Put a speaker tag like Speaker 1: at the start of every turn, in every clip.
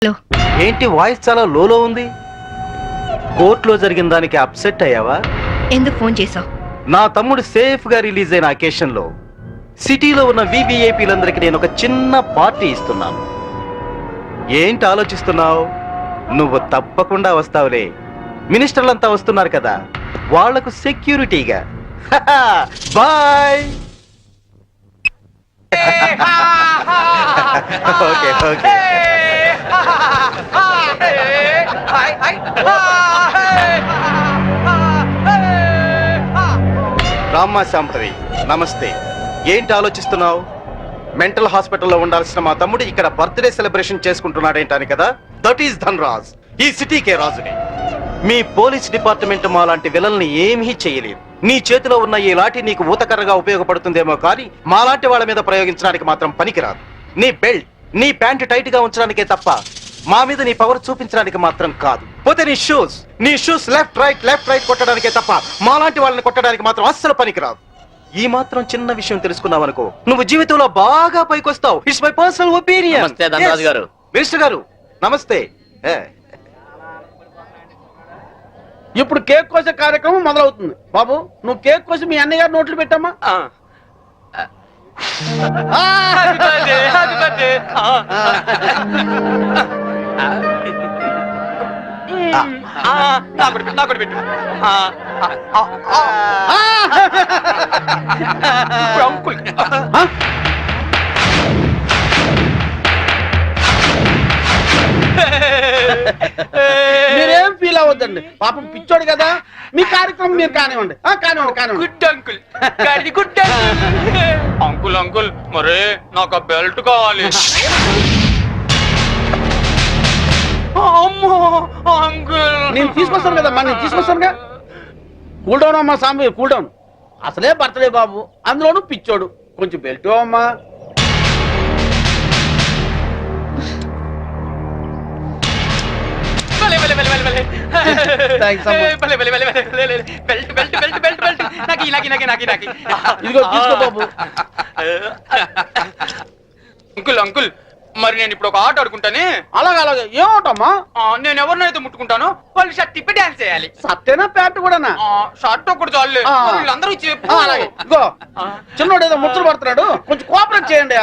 Speaker 1: ఏంటి వాయిస్ చాలా లోలో ఉంది? కోర్టులో జరిగిన దానికి అప్సెట్ అయ్యావా?
Speaker 2: ఎందుకు ఫోన్ చేసావు?
Speaker 1: నా తమ్ముడు సేఫ్ గా రిలీజ్ అయిన అకేషన్ లో సిటీలో ఉన్న వివిఐపీలందరికీ నేను ఒక చిన్న పార్టీ ఇస్తున్నాను. ఏంటి ఆలోచిస్తున్నావు? నువ్వు తప్పకుండా వస్తావులే. మినిస్టర్లంతా వస్తున్నారు కదా, వాళ్లకు సెక్యూరిటీగా. బాయ్. Okay okay. రామ్మా శాంపవి, నమస్తే. ఏంటి ఆలోచిస్తున్నావు? మెంటల్ హాస్పిటల్లో ఉండాల్సిన మా తమ్ముడు ఇక్కడ బర్త్డే సెలబ్రేషన్ చేసుకుంటున్నాడేంటాని కదా. దట్ ఈస్ ధన్రాజ్, ఈ సిటీకే రాజుని. మీ పోలీస్ డిపార్ట్మెంట్ మా లాంటి విలల్ని ఏమీ చేయలేదు. నీ చేతిలో ఉన్న ఈ లాఠీ నీకు ఊతకర్రగా ఉపయోగపడుతుందేమో కానీ మాలాంటి వాళ్ళ మీద ప్రయోగించడానికి మాత్రం పనికిరాదు. నీ బెల్ట్, నీ ప్యాంటు టైట్ గా ఉంచడానికే తప్ప మా మీద నీ పవర్ చూపించడానికి మాత్రం కాదు. పోతే నీ షూస్ లెఫ్ట్ రైట్ కొట్టడానికే తప్ప మాలాంటి వాళ్ళని కొట్టడానికి మాత్రం అస్సలు పనికిరాదు. ఈ మాత్రం చిన్న విషయం తెలుసుకున్నావు అనుకో, నువ్వు జీవితంలో బాగా పైకొస్తావు. It's my personal opinion. Minister గారు నమస్తే.
Speaker 3: ఇప్పుడు కేక్ కోసే కార్యక్రమం మొదలవుతుంది. బాబు, నువ్వు కేక్ కోసి మీ అన్నయ్య గారు నోట్లు పెట్టమ్మా. మీరేం ఫీల్ అవ్వద్దండి, పాపం పిచ్చోడు కదా. మీ కార్యక్రమం మీరు కానివ్వండి.
Speaker 4: Good uncle, good uncle. Uncle మరే నాకు ఆ బెల్ట్ కావాలి. అమ్మో అంకుల్,
Speaker 3: నేను తీసుకొస్తాను కదమ్మా, నేను తీసుకొస్తానుగా. కూల్ డౌన్ అమ్మా సాంబి, కూల్ డౌన్. అసలే బర్త్డే బాబు, అందులోనూ పిచ్చోడు. కొంచెం బెల్ట్ అమ్మా. ఇదిగో తీసుకో బాబు.
Speaker 4: అంకుల్ అంకుల్, మరి నేను ఇప్పుడు ఒక ఆట ఆడుకుంటానే.
Speaker 3: అలాగే ఏమవుతామా?
Speaker 4: నేను ఎవరినైతే ముట్టుకుంటాను వాళ్ళు షర్ట్ తిప్పి డాన్స్ చేయాలి.
Speaker 3: సత్తేనా ప్యాంట్ కూడానా?
Speaker 4: షర్ట్ ఒకటి చాలే, వీళ్ళందరూ చెప్పు.
Speaker 3: అలాగే ఇగో, చిన్నోడు ఏదో ముచ్చట పడుతున్నాడు, కొంచెం కోఆపరేట్ చేయండి.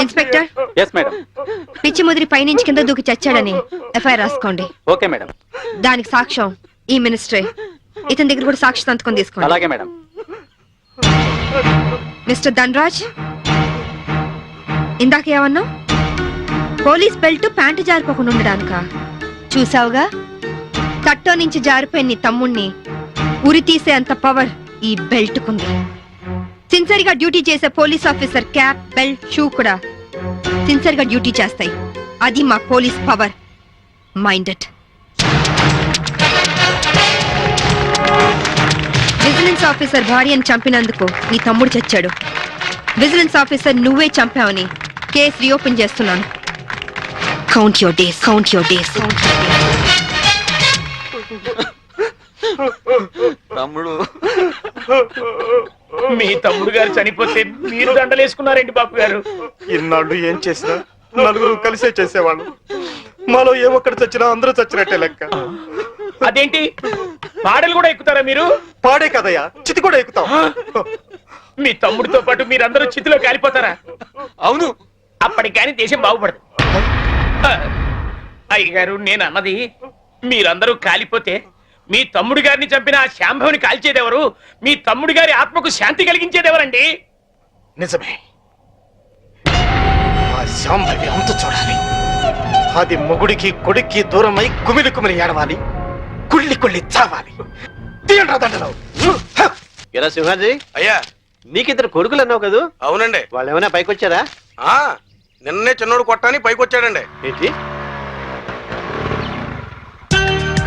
Speaker 2: ఇన్స్పెక్టర్.
Speaker 1: Yes madam.
Speaker 2: పిచ్చి ముదిరి పైనుంచి కింద దూకి చచ్చాడని ఎఫ్ఐఆర్ రాసుకోండి.
Speaker 1: Okay madam.
Speaker 2: దానికి సాక్ష్యం ఈ మినిస్టరే. ఇతని దగ్గర కూడా సాక్షి సంతకం తీసుకోండి.
Speaker 1: అలాగే మేడం.
Speaker 2: మిస్టర్ ధన్రాజ్, ఇందాక ఏమన్నా? పోలీస్ బెల్ట్ ప్యాంటు జారిపోకుండా ఉండడానికా? చూసావుగా, తట్టో నుంచి జారిపోయిన నీ తమ్ముణ్ణి ఉరి తీసే అంత పవర్ ఈ బెల్ట్ కుంది. సిన్సియర్ గా డ్యూటీ చేసే police officer cap, belt, shoe కూడా సిన్సియర్ గా డ్యూటీ చేస్తాయి. అది మా police power. Mind it. Vigilance officer భార్యను చంపినందుకు నీ తమ్ముడు చచ్చాడు. విజిలెన్స్ ఆఫీసర్ నువ్వే చంపావని కేసు రీఓపెన్ చేస్తున్నాను. Count your days, count your days.
Speaker 4: తమ్ముడు
Speaker 5: మీ తమ్ముడు గారు చనిపోతే మీరు దండలేసుకున్నారేంటి బాబు గారు?
Speaker 1: ఇన్నాళ్ళు ఏం చేసినా నలుగురు కలిసే చేసేవాళ్ళు. మాలో ఏ ఒక్కడు చచ్చినా అందరూ చచ్చినట్టే లెక్క.
Speaker 5: అదేంటి పాడలు కూడా ఎక్కుతారా మీరు?
Speaker 1: పాడే కదయ్యా, చితి కూడా ఎక్కుతాం.
Speaker 5: మీ తమ్ముడితో పాటు మీరందరూ చితిలో కాలిపోతారా?
Speaker 4: అవును.
Speaker 5: అప్పటికి కానీ దేశం బాగుపడదు. అయ్యగారు, నేను అన్నది మీరందరూ కాలిపోతే మీ తమ్ముడు గారిని చంపిన ఆ శాంభవిని కాల్చేదెవరు? మీ తమ్ముడి గారి ఆత్మకు శాంతి కలిగించేదెవరండి?
Speaker 1: నిజమే, ఆ శాంభవి అంతు చూడాలి. అది మొగుడికి కొడుక్కి దూరమై కుమిలి కుమిలి ఏడవాలి, కుళ్ళి కుళ్ళి చావాలి. తీయండి రా దండలు.
Speaker 6: ఎరా సింహాజీ,
Speaker 7: అయ్యా
Speaker 6: నీకిద్దరు కొడుకులు అన్నావు కదా,
Speaker 7: అవునండి.
Speaker 6: వాళ్ళు ఏమైనా పైకి వచ్చారా?
Speaker 7: ఆ నిన్నే చిన్నోడు కొట్టాని పైకి వచ్చాడండి.
Speaker 6: ఏంటి?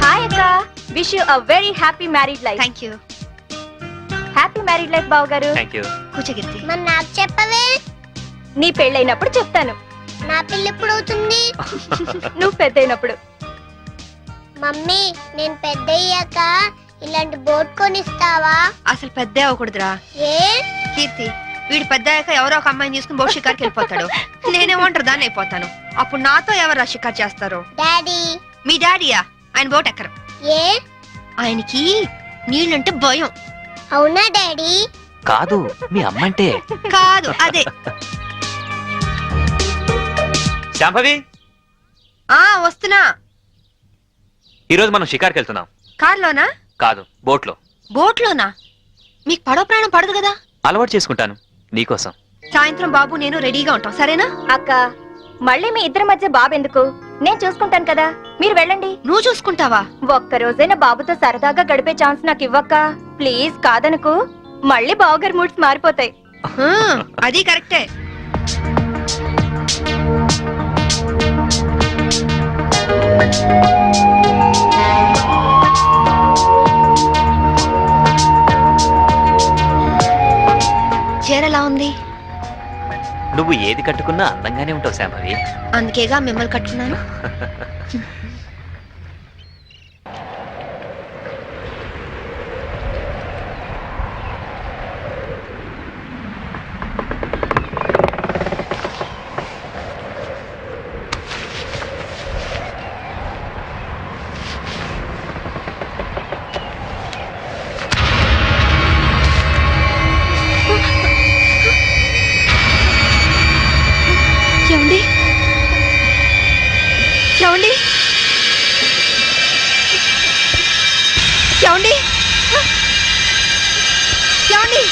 Speaker 8: హాయ్ అక్క, wish you a very happy married life.
Speaker 2: Thank you.
Speaker 8: Happy married life బావ గారు.
Speaker 4: Thank you.
Speaker 2: కూర్చోగిర్తి.
Speaker 9: మరి నాకు చెప్పవే,
Speaker 8: నీ పెళ్ళైనప్పుడు చెప్తాను,
Speaker 9: నా పిల్ల ఎప్పుడు అవుతుంది?
Speaker 8: నువ్వు పెద్దయినప్పుడు.
Speaker 9: మమ్మీ, నేను పెద్ద అయ్యాక ఇలాంటి బోట్ కొనిస్తావా?
Speaker 2: అసలు పెద్ద అవ్వకూడదురా
Speaker 9: ఏ?
Speaker 2: కీర్తి. వీడు పెద్ద అయ్యాక ఎవరో ఒక అమ్మాయిని తీసుకుని బోట్ షికార్కి వెళ్ళిపోతాడు. నేనేమంటారు దాన్ని అయిపోతాను. అప్పుడు నాతో ఎవరు షికార్ చేస్తారు?
Speaker 9: డాడీ.
Speaker 2: మీ డాడీయా? ఆయన బోట్ ఎక్కరు.
Speaker 9: ఏ?
Speaker 2: ఆయనకి నీళ్ళంటే భయం.
Speaker 9: అవునా డాడీ?
Speaker 4: కాదు, మీ అమ్మంటే.
Speaker 2: కాదు, అదే.
Speaker 4: శాంభవి,
Speaker 2: వస్తున్నా.
Speaker 4: ఈరోజు మనం షికార్కి వెళ్తున్నాం.
Speaker 2: కార్లోనా?
Speaker 4: కాదు, బోట్లో.
Speaker 2: బోట్లోనా? మీకు పడవ ప్రాణం పడదు కదా.
Speaker 4: అలవాటు చేసుకుంటాను నీకోసం.
Speaker 2: సాయంత్రం బాబు నేను రెడీగా ఉంటాం, సరేనా?
Speaker 8: అక్క, మళ్ళీ మీ ఇద్దరి మధ్య బాబు ఎందుకు? నేను చూసుకుంటాను కదా, మీరు వెళ్ళండి.
Speaker 2: నువ్వు చూసుకుంటావా?
Speaker 8: ఒక్క రోజైనా బాబుతో సరదాగా గడిపే ఛాన్స్ నాకు ఇవ్వక్క ప్లీజ్. కాదనుకు, మళ్ళీ బావగారి మూడ్స్ మారిపోతాయి.
Speaker 2: అది కరెక్టే. చీరలా ఉంది.
Speaker 4: నువ్వు ఏది కట్టుకున్నా అందంగానే ఉంటావు శాంభవి.
Speaker 2: అందుకేగా మిమ్మల్ని కట్టుకున్నాను. ఏమండి? ఏమండి? ఏమండి? ఏమండి?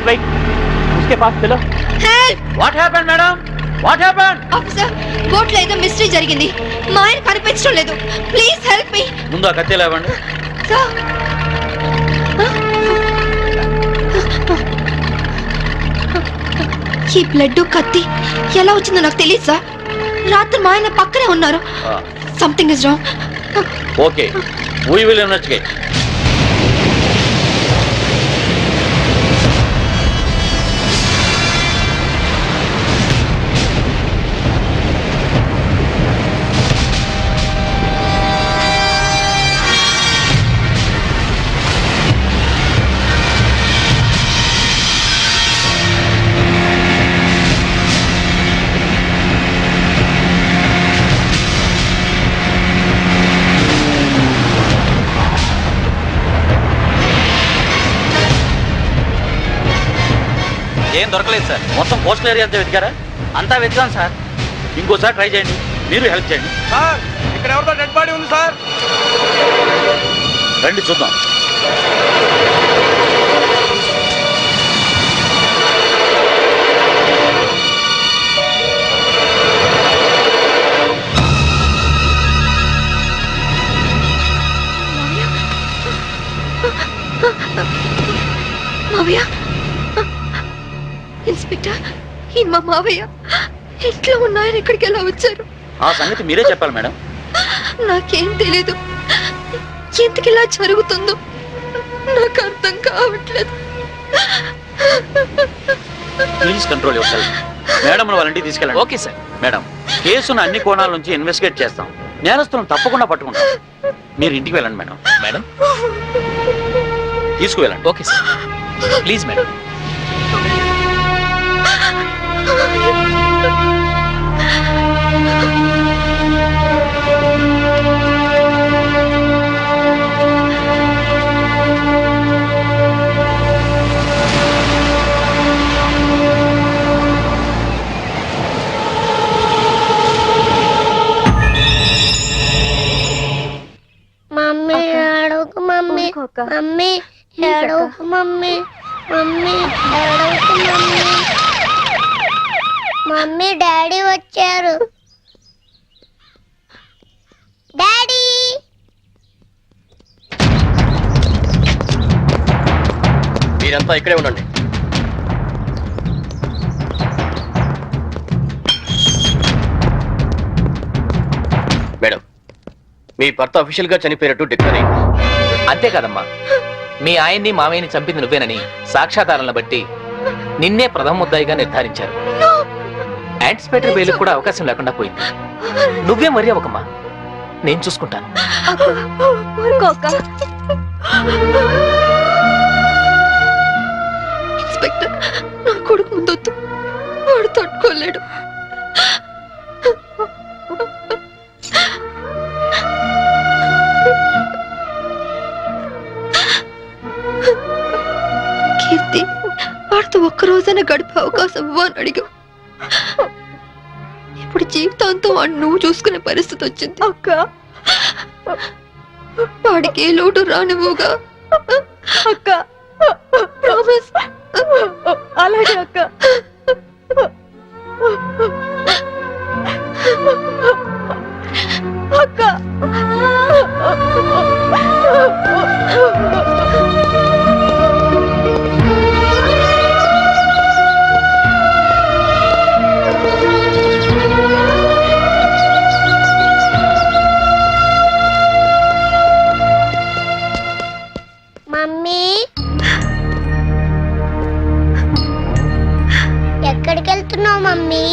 Speaker 4: Wait. उसके पास चलो.
Speaker 2: Help!
Speaker 3: What happened madam? What happened?
Speaker 2: Officer, బోట్లో ఏదో మిస్టరీ జరిగింది. మా ఆయన కనిపించడం లేదు. Please help me.
Speaker 3: ముందు ఆ కత్తి లేవండి.
Speaker 2: సార్, ఈ బ్లడ్ కత్తి ఎలా వచ్చిందో నాకు తెలియదు సార్. రాత్రి మా ఆయన పక్కనే ఉన్నారు. Something is wrong.
Speaker 3: Okay, we will investigate.
Speaker 5: ఏం దొరకలేదు సార్. మొత్తం కోస్టల్ ఏరియా అంతా వెతికారా? అంతా వెతికాం సార్. ఇంకోసారి ట్రై చేయండి, మీరు హెల్ప్ చేయండి.
Speaker 7: సార్ ఇక్కడ ఎవరితో డెడ్ బాడీ ఉంది సార్.
Speaker 5: రండి చూద్దాం.
Speaker 2: మావయ్య, ఇన్స్పెక్టర్, ఈ మా మావయ్య ఇంట్లో ఉన్నాయని ఇక్కడికి ఎలా వచ్చారు?
Speaker 5: ఆ సంగతి మీరే చెప్పాలి మేడం.
Speaker 2: నాకేం తెలీదు. ఎందుకు ఇలా జరుగుతుందో నాకు అర్థం కావట్లేదు.
Speaker 5: Please control your self. Madam వాళ్ళ ఇంటికి తీసుకెళ్ళండి.
Speaker 4: Okay sir.
Speaker 5: మేడం, కేసును అన్ని కోణాల నుంచి ఇన్వెస్టిగేట్ చేస్తాం. నేరస్తులను తప్పకుండా పట్టుకుంటాం. మీరు ఇంటికి వెళ్ళండి మేడం.
Speaker 4: మేడం
Speaker 5: తీసుకువెళ్ళండి.
Speaker 4: Okay sir. Please madam.
Speaker 9: Mummy ఏడవకు మమ్మీ. మమ్మీ ఏడవకు మమ్మీ. మమ్మీ ఏడవకు మమ్మీ. మమ్మీ డాడీ వచ్చారు. డాడీ
Speaker 6: మీరంతా ఇక్కడే ఉండండి. మేడం, మీ భర్త అఫీషియల్ గా చనిపోయినట్టు డిక్లేర్ అయింది.
Speaker 4: అంతే కదమ్మా, మీ ఆయన్ని మామయ్యని చంపింది నువ్వేనని సాక్ష్యాధారాలను బట్టి నిన్నే ప్రథమ ముద్దాయిగా నిర్ధారించారు. యాంటిసిపేటరీ బెయిల్ కూడా అవకాశం లేకుండా పోయింది. నువ్వే మరీ అవ్వకమ్మా, నేను చూసుకుంటాను.
Speaker 2: ఇన్స్పెక్టర్, నా కొడుకు ముందొద్దు, వాడు తట్టుకోలేడు. కీర్తి, వాడితో ఒక్క రోజైనా గడిపే అవకాశం ఇవ్వని అడిగా. ఇప్పుడు జీవితాంతం వాడిని నువ్వు చూసుకునే పరిస్థితి వచ్చింది. అక్క, వాడికి ఏ లోటు రానివ్వుగా అక్క. ప్రామిస్. అలాగే అక్క. అక్క,
Speaker 9: మమ్మీ ఎక్కడికి వెళ్తున్నావు మమ్మీ?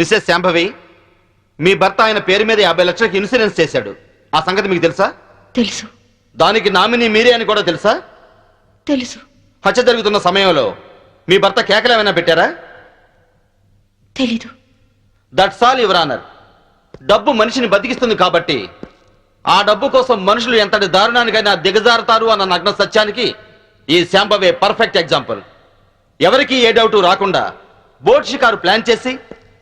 Speaker 1: మిసెస్ శాంభవి, మీ భర్త ఆయన పేరు మీద 50 లక్షలకి ఇన్సూరెన్స్ చేశాడు. ఆ సంగతి మీకు తెలుసా?
Speaker 2: తెలుసు.
Speaker 1: దానికి నామినీ మీరే అని కూడా తెలుసా?
Speaker 2: తెలుసు.
Speaker 1: హత్య జరుగుతున్న సమయంలో మీ భర్త కేకలు ఏమైనా పెట్టారా?
Speaker 2: తెలీదు.
Speaker 1: That's all your honour. డబ్బు మనిషిని బతికిస్తుంది కాబట్టి ఆ డబ్బు కోసం మనుషులు ఎంతటి దారుణానికైనా దిగజారుతారు అన్న నగ్న సత్యానికి ఈ శాంభవే పర్ఫెక్ట్ ఎగ్జాంపుల్. ఎవరికి ఏ డౌట్ రాకుండా బోట్ షికారు ప్లాన్ చేసి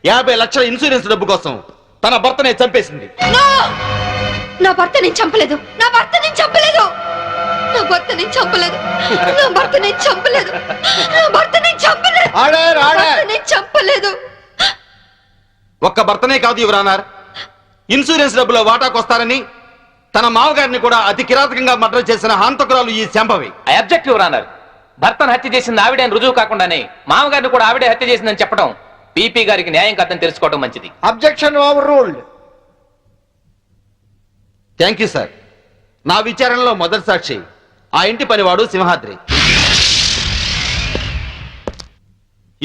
Speaker 1: 50 లక్షల ఇన్సూరెన్స్ డబ్బు కోసం తన భర్తనే చంపేసింది.
Speaker 2: నా భర్త నేను చంపలేదు. నా భర్త నేను చంపలేదు. నా భర్త నేను చంపలేదు. నా భర్త నేను చంపలేదు. నా భర్త నేను చంపలేదు.
Speaker 1: Order, order.
Speaker 2: నా భర్త నేను చంపలేదు.
Speaker 1: ఒక్క భర్తనే కాదు యువర్ ఆనర్, ఇన్సూరెన్స్ డబ్బులో వాటాకొస్తారని తన మామగారిని కూడా అతి కిరాతకంగా మర్డర్ చేసిన హంతకురాలు ఈ Shambhavi.
Speaker 4: I object your honour. భర్తను హత్య చేసింది ఆవిడే అని రుజువు కాకుండానే మామగారిని కూడా ఆవిడే హత్య చేసిందని చెప్పడం పీపీ గారికి న్యాయం కాదని తెలుసుకోవడం మంచిది.
Speaker 7: Objection over ruled.
Speaker 1: Thank you sir. నా విచారణలో మొదటి సాక్షి ఆ ఇంటి పనివాడు సింహాద్రి.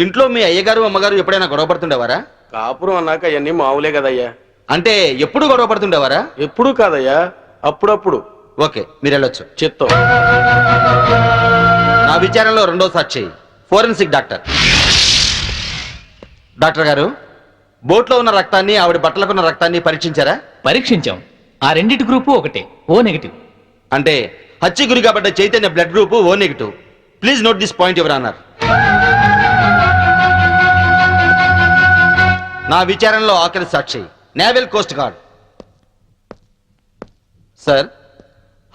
Speaker 1: ఇంట్లో మీ అయ్యగారు అమ్మగారు ఎప్పుడైనా గొడవ పడుతుండేవారా?
Speaker 7: కాపురం అన్నాక అవన్నీ మామూలే కదయ్యా.
Speaker 1: అంటే ఎప్పుడు గొడవ పడుతుండేవారా?
Speaker 7: ఎప్పుడు కాదయ్యా, అప్పుడప్పుడు.
Speaker 1: ఓకే, మీరు వెళ్ళొచ్చు.
Speaker 7: చిత్తం.
Speaker 1: నా విచారణలో రెండో సాక్షి ఫోరెన్సిక్ డాక్టర్. డాక్టర్ గారు, బోట్లో ఉన్న రక్తాన్ని ఆవిడ బట్టలకున్న రక్తాన్ని పరీక్షించారా?
Speaker 4: పరీక్షించాం. ఆ రెండిటి గ్రూపు ఒకటే, ఓ నెగిటివ్.
Speaker 1: అంటే హత్య గురి కాబట్ట Chaitanya blood group O negative. Please note this point your honour. నా విచారణలో ఆఖరి సాక్షి నేవల్ కోస్ట్ గార్డ్. సార్,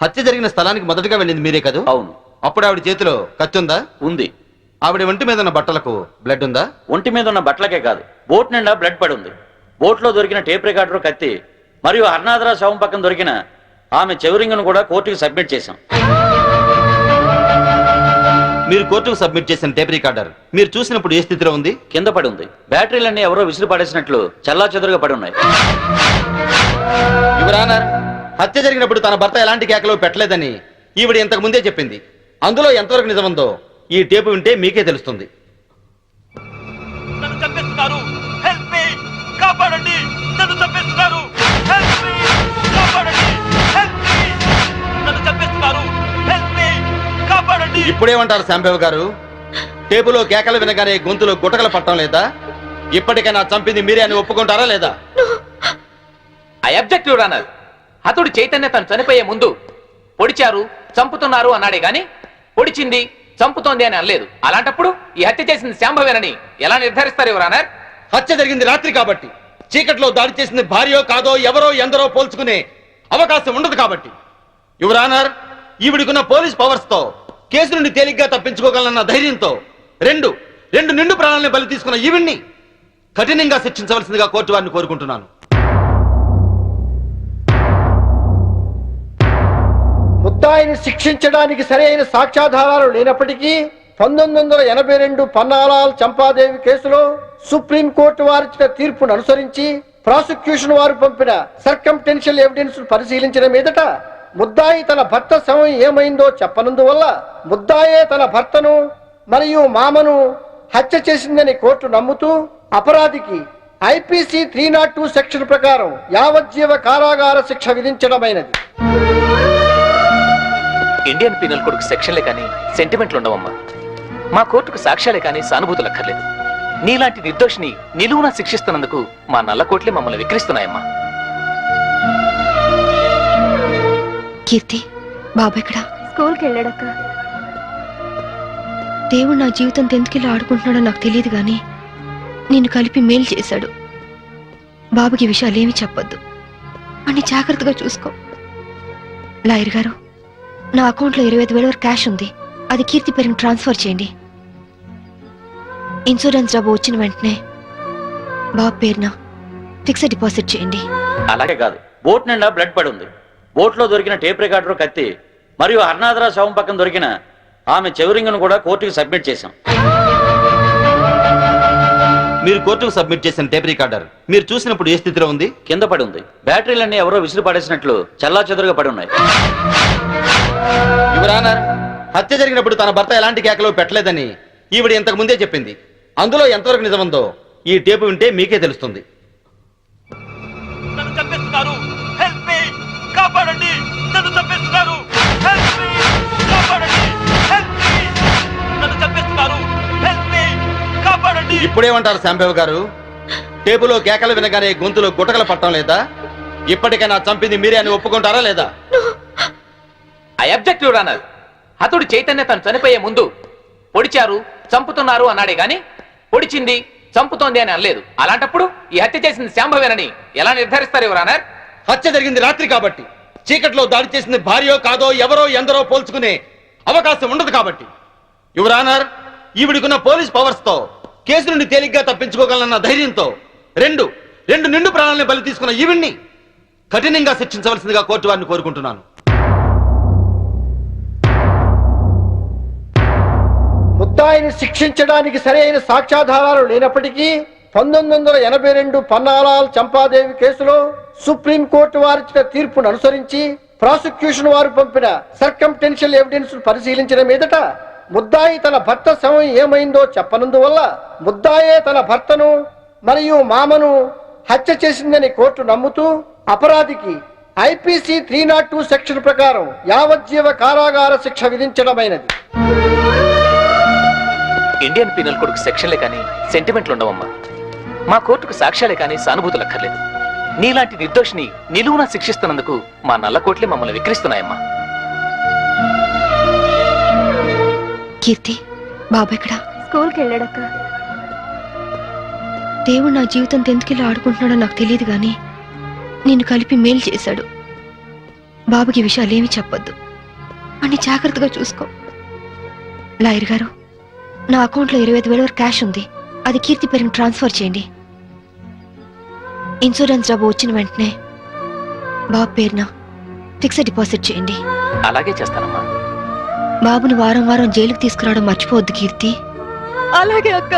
Speaker 1: హత్య జరిగిన స్థలానికి మొదటగా వెళ్ళింది మీరే కదా?
Speaker 3: అవును.
Speaker 1: అప్పుడు ఆవిడ చేతిలో కత్తి ఉందా?
Speaker 3: ఉంది.
Speaker 1: ఆవిడ ఒంటి మీద ఉన్న బట్టలకు బ్లడ్ ఉందా?
Speaker 3: ఒంటి మీద ఉన్న బట్టలకే కాదు, బోట్ నిండా బ్లడ్ పడి ఉంది. బోట్లో దొరికిన టేప్ రికార్డర్, కత్తి మరియు హర్నాథరా శవం పక్కన దొరికిన ఆమె చెవిరింగును కూడా కోర్టుకు సబ్మిట్ చేశాం.
Speaker 1: మీరు కోర్టుకు సబ్మిట్ చేసిన టేప్ రికార్డర్ మీరు చూసినప్పుడు ఏ స్థితిలో ఉంది?
Speaker 3: కింద పడి ఉంది. బ్యాటరీలన్నీ ఎవరో విసిరి పడేసినట్లు చల్లా చెదురుగా పడి ఉన్నాయి.
Speaker 1: యువర్ ఆనర్, హత్య జరిగినప్పుడు తన భర్త ఎలాంటి కేకలు పెట్టలేదని ఈవిడ ఇంతకు ముందే చెప్పింది. అందులో ఎంతవరకు నిజముందో ఈ టేపు వింటే మీకే తెలుస్తుంది.
Speaker 5: నన్ను చంపేస్తున్నారు, హెల్ప్ మీ, కాపాడండి, నన్ను చంపేస్తున్నారు, హెల్ప్ మీ, కాపాడండి, హెల్ప్ మీ, నన్ను చంపేస్తున్నారు, హెల్ప్ మీ, కాపాడండి.
Speaker 1: ఇప్పుడేమంటారు శాంబేవ్ గారు? టేపులో కేకలు వినగానే గొంతులో గుటకలు పట్టడం లేదా? ఇప్పటికైనా చంపింది మీరే అని ఒప్పుకుంటారా లేదా?
Speaker 4: I object your honour. హతుడు చైతన్య తను చనిపోయే ముందు పొడిచారు, చంపుతున్నారు అన్నాడే గాని పొడిచింది, చంపుతోంది అని అనలేదు. అలాంటప్పుడు ఈ హత్య చేసింది శాంభవేనని ఎలా నిర్ధారిస్తారు యువర్ ఆనర్?
Speaker 1: హత్య జరిగింది రాత్రి కాబట్టి, చీకట్లో దాడి చేసింది భార్యో కాదో ఎవరో ఎందరో పోల్చుకునే అవకాశం ఉండదు కాబట్టి. యువర్ ఆనర్, ఈవిడికున్న పోలీస్ పవర్స్ తో కేసు నుండి తేలిగ్గా తప్పించుకోగలన్న ధైర్యంతో రెండు నిండు ప్రాణాలను బలి తీసుకున్న ఈవిడ్ని కఠినంగా శిక్షించవలసిందిగా కోర్టు వారిని కోరుకుంటున్నాను.
Speaker 7: ముద్దాయిని శిక్షించడానికి సరైన సాక్ష్యాధారాలు లేనప్పటికీ 1982 పన్నాలాల్ చంపాదేవి కేసులో సుప్రీంకోర్టు వారిచ్చిన తీర్పును అనుసరించి ప్రాసిక్యూషన్ వారు పంపిన సర్కంటెన్షియల్ ఎవిడెన్స్ పరిశీలించిన మీదట ముద్దాయి తన భర్త శవం ఏమైందో చెప్పనందువల్ల ముద్దాయే తన భర్తను మరియు మామను హత్య చేసిందని కోర్టు నమ్ముతూ అపరాధికి ఐపీసీ 302 సెక్షన్ ప్రకారం యావజ్జీవ కారాగార శిక్ష విధించడమైనది.
Speaker 4: ఇండియన్ పీనల్ కోడ్కు సెక్షన్లే కానీ సెంటిమెంట్లు ఉండవమ్మా. మా కోర్టుకు సాక్ష్యాలే కానీ సానుభూతులు అక్కర్లేదు. నీలాంటి నిర్దోషిని నిలువునా శిక్షిస్తున్నందుకు మా నల్ల కోట్లే మమ్మల్ని విక్రిస్తున్నాయమ్మా.
Speaker 2: కీర్తి, బాబు ఎక్కడా?
Speaker 8: స్కూల్కి వెళ్ళాడక్క.
Speaker 2: దేవుడు నా జీవితంతో ఎందుకు ఇలా ఆడుకుంటున్నాడో నాకు తెలియదు గాని నిన్ను కలిపి మేలు చేశాడు. బాబుకి ఈ విషయాలేమీ చెప్పొద్దు, అన్ని జాగ్రత్తగా చూసుకో. లాయర్ గారు, నా అకౌంట్లో 25,000 వరకు క్యాష్ ఉంది. అది కీర్తి పేరుని ట్రాన్స్ఫర్ చేయండి. ఇన్సూరెన్స్ డబ్బు వచ్చిన వెంటనే బాబు పేరున ఫిక్స్డ్ డిపాజిట్ చేయండి.
Speaker 3: అలాగే కాదు, బోట్ నిండా బ్లడ్ పడి ఉంది. బోట్లో దొరికిన టేప్ రికార్డర్, కత్తి మరియు హర్నాథరా శవం పక్కన దొరికిన ఆమె చెవిరింగును కూడా కోర్టుకు సబ్మిట్ చేశాం.
Speaker 1: మీరు కోర్టుకు సబ్మిట్ చేసిన టేప్ రికార్డర్ మీరు చూసినప్పుడు ఏ స్థితిలో ఉంది?
Speaker 3: కింద పడి ఉంది. బ్యాటరీలన్నీ ఎవరో విసిరి పడేసినట్లు చల్లా చెదురుగా పడి ఉన్నాయి.
Speaker 1: యువర్ ఆనర్, హత్య జరిగినప్పుడు తన భర్త ఎలాంటి కేకలు పెట్టలేదని ఈవిడ ఇంతకు ముందే చెప్పింది. అందులో ఎంతవరకు నిజముందో ఈ టేపు వింటే మీకే తెలుస్తుంది.
Speaker 5: నన్ను చంపేస్తున్నారు, హెల్ప్ మీ, కాపాడండి, నన్ను చంపేస్తున్నారు, హెల్ప్ మీ, కాపాడండి, హెల్ప్ మీ, నన్ను చంపేస్తున్నారు, హెల్ప్ మీ, కాపాడండి.
Speaker 1: ఇప్పుడేమంటారు శాంబేవ్ గారు? టేపులో కేకలు వినగానే గొంతులో గుటకలు పట్టడం లేదా? ఇప్పటికైనా చంపింది మీరే అని ఒప్పుకుంటారా లేదా?
Speaker 4: I object your honour. హతుడు చైతన్య తను చనిపోయే ముందు పొడిచారు, చంపుతున్నారు అన్నాడే గాని పొడిచింది, చంపుతోంది అని అనలేదు. అలాంటప్పుడు ఈ హత్య చేసింది శాంభవేనని ఎలా నిర్ధారిస్తారు యువర్ ఆనర్?
Speaker 1: హత్య జరిగింది రాత్రి కాబట్టి, చీకట్లో దాడి చేసింది భార్యో కాదో ఎవరో ఎందరో పోల్చుకునే అవకాశం ఉండదు కాబట్టి. యువర్ ఆనర్, ఈవిడికున్న పోలీస్ పవర్స్ తో కేసు నుండి తేలిగ్గా తప్పించుకోగలన్న ధైర్యంతో రెండు నిండు ప్రాణాలను బలి తీసుకున్న ఈవిడ్ని కఠినంగా శిక్షించవలసిందిగా కోర్టు వారిని కోరుకుంటున్నాను.
Speaker 7: ముద్దాయిని శిక్షించడానికి సరైన సాక్ష్యాధారాలు లేనప్పటికీ 1982 పన్నాలాల్ చంపాదేవి కేసులో సుప్రీంకోర్టు వారిచ్చిన తీర్పును అనుసరించి ప్రాసిక్యూషన్ వారు పంపిన సర్కంటెన్షియల్ ఎవిడెన్స్ పరిశీలించిన మీదట ముద్దాయి తన భర్త శవం ఏమైందో చెప్పనందువల్ల ముద్దాయే తన భర్తను మరియు మామను హత్య చేసిందని కోర్టు నమ్ముతూ అపరాధికి ఐపీసీ 302 సెక్షన్ ప్రకారం యావజ్జీవ కారాగార శిక్ష విధించడమైనది.
Speaker 4: ఇండియన్ పీనల్ కోడ్కు సెక్షన్లే కానీ సెంటిమెంట్లు ఉండవమ్మా. మా కోర్టుకు సాక్ష్యాలే కానీ సానుభూతులు అక్కర్లేదు. నీలాంటి నిర్దోషిని నిలువునా శిక్షిస్తున్నందుకు మా నల్ల కోట్లే మమ్మల్ని విక్రిస్తున్నాయమ్మా.
Speaker 2: కీర్తి, బాబు ఎక్కడా?
Speaker 8: స్కూల్కి వెళ్ళాడక్క.
Speaker 2: దేవుడు నా జీవితంతో ఎందుకు ఇలా ఆడుకుంటున్నాడో నాకు తెలియదు గాని నిన్ను కలిపి మేలు చేశాడు. బాబుకి విషయాలు ఏమీ చెప్పొద్దు, అన్ని జాగ్రత్తగా చూసుకో. లాయర్ గారు, నా అకౌంట్లో 25,000 వరకు క్యాష్ ఉంది, అది కీర్తి పేరుని ట్రాన్స్ఫర్ చేయండి. ఇన్సూరెన్స్ డబ్బు వచ్చిన వెంటనే బాబు పేరున ఫిక్స్డ్ డిపాజిట్ చేయండి.
Speaker 4: అలాగే చేస్తానమ్మా.
Speaker 2: బాబుని వారం వారం జైలుకి తీసుకురావడం మర్చిపోవద్దు కీర్తి.
Speaker 8: అలాగే అక్క.